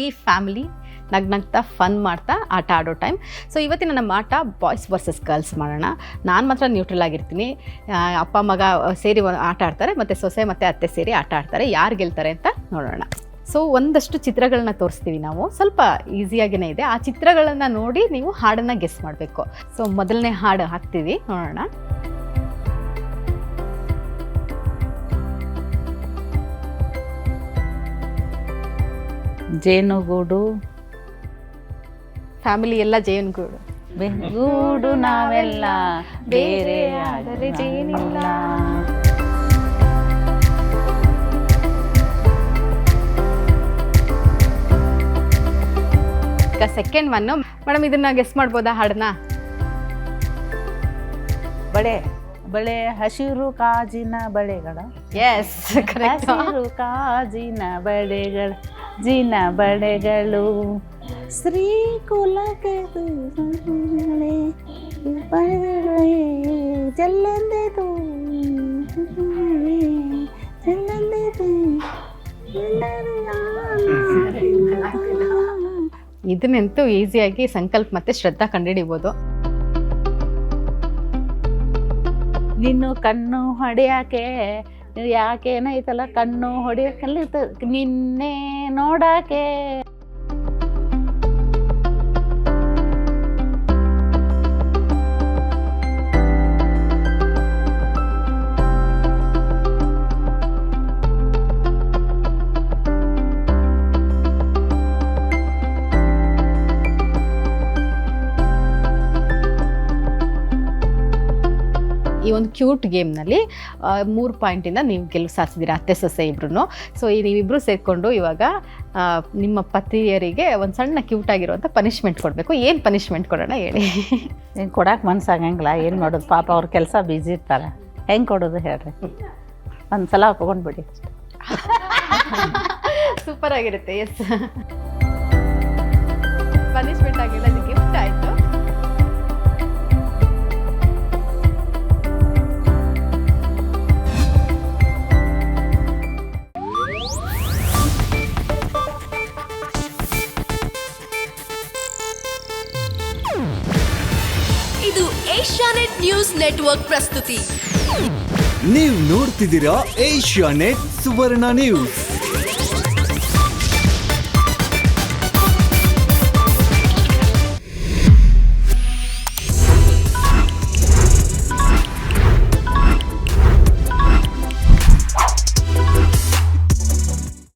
Happy family, ನಗ್ನಗ್ತಾ fun ಮಾಡ್ತಾ ಆಟ ಆಡೋ ಟೈಮ್. ಸೊ ಇವತ್ತಿನ ನಮ್ಮ ಆಟ ಬಾಯ್ಸ್ ವರ್ಸಸ್ ಗರ್ಲ್ಸ್ ಮಾಡೋಣ. ನಾನು ಮಾತ್ರ ನ್ಯೂಟ್ರಲ್ ಆಗಿರ್ತೀನಿ, ಅಪ್ಪ ಮಗ ಸೇರಿ ಆಟ ಆಡ್ತಾರೆ, ಮತ್ತು ಸೊಸೆ ಮತ್ತು ಅತ್ತೆ ಸೇರಿ ಆಟ ಆಡ್ತಾರೆ. ಯಾರು ಗೆಲ್ತಾರೆ ಅಂತ ನೋಡೋಣ. ಸೊ ಒಂದಷ್ಟು ಚಿತ್ರಗಳನ್ನ ತೋರಿಸ್ತೀವಿ ನಾವು, ಸ್ವಲ್ಪ ಈಸಿಯಾಗೇ ಇದೆ. ಆ ಚಿತ್ರಗಳನ್ನು ನೋಡಿ ನೀವು ಹಾಡನ್ನು ಗೆಸ್ ಮಾಡಬೇಕು. ಸೊ ಮೊದಲನೇ ಹಾಡು ಹಾಕ್ತೀವಿ, ನೋಡೋಣ. ಜೇನುಗೂಡು, ಫ್ಯಾಮಿಲಿ ಎಲ್ಲ ಜೇನುಗೂಡು. ಬೆಂಗೂಡು ನಾವೆಲ್ಲ ಬೇರೆ ಆದರೆ ಜೇನಿಲ್ಲ. ಈಗ ಸೆಕೆಂಡ್ ಒನ್ನು ಮೇಡಮ್, ಇದನ್ನ ಗೆಸ್ ಮಾಡ್ಬೋದಾ ಹಾಡನ್ನ? ಬಳೆ ಬಳೆ ಹಸಿರು ಕಾಜಿನ ಬಳೆಗಳ, ಎಸ್, ಹಸಿರು ಕಾಜಿನ ಬಳೆಗಳ, ಜಿನ ಬಳೆಗಳು ಶ್ರೀ ಕುಲಕ್ಕೆ ಚೆಲ್ಲಂದೆದು ಚೆಲ್ಲಂದೆದು. ಇದನ್ನಂತೂ ಈಸಿಯಾಗಿ ಸಂಕಲ್ಪ ಮತ್ತೆ ಶ್ರದ್ಧಾ ಕಂಡುಹಿಡಿಬೋದು. ನಿನ್ನು ಕಣ್ಣು ಹೊಡೆಯಾಕೆ ಯಾಕೇನೈತಲ್ಲ, ಕಣ್ಣು ಹೊಡೆಯಕ್ಕೆ ನಿನ್ನೆ ನೋಡಾಕೆ. ಈ ಒಂದು ಕ್ಯೂಟ್ ಗೇಮ್ನಲ್ಲಿ 3 ಪಾಯಿಂಟಿಂದ ನೀವು ಗೆಲುವು ಸಾಧಿಸಿದ್ದೀರಾ, ಅತ್ತೆ ಸೊಸೆ ಇಬ್ರು. ಸೊ ನೀವಿಬ್ಬರು ಸೇರಿಕೊಂಡು ಇವಾಗ ನಿಮ್ಮ ಪತಿಯರಿಗೆ ಒಂದು ಸಣ್ಣ ಕ್ಯೂಟ್ ಆಗಿರುವಂಥ ಪನಿಷ್ಮೆಂಟ್ ಕೊಡಬೇಕು. ಏನು ಪನಿಷ್ಮೆಂಟ್ ಕೊಡೋಣ ಹೇಳಿ? ಏನು ಕೊಡಕ್ಕೆ ಮನ್ಸಾಗಂಗಿಲ್ಲ, ಏನು ಮಾಡೋದು, ಪಾಪ ಅವ್ರ ಕೆಲಸ ಬ್ಯುಸಿ ಇರ್ತಾರೆ, ಹೆಂಗೆ ಕೊಡೋದು ಹೇಳ್ರಿ? ಒಂದು ಸಲ ಒಪ್ಕೊಂಡ್ಬಿಡಿ. ಸೂಪರ್ ಆಗಿರುತ್ತೆ. ಎಸ್, ಪನಿಷ್ಮೆಂಟ್ ಆಗಿಲ್ಲ, ಇದು ಗಿಫ್ಟ್ ಆಯಿತು. ಇದು ಏಷ್ಯಾನೆಟ್ ನ್ಯೂಸ್ ನೆಟ್ವರ್ಕ್ ಪ್ರಸ್ತುತಿ. ನೀವು ನೋಡ್ತಿದ್ದೀರಾ ಏಷ್ಯಾನೆಟ್ ಸುವರ್ಣ ನ್ಯೂಸ್.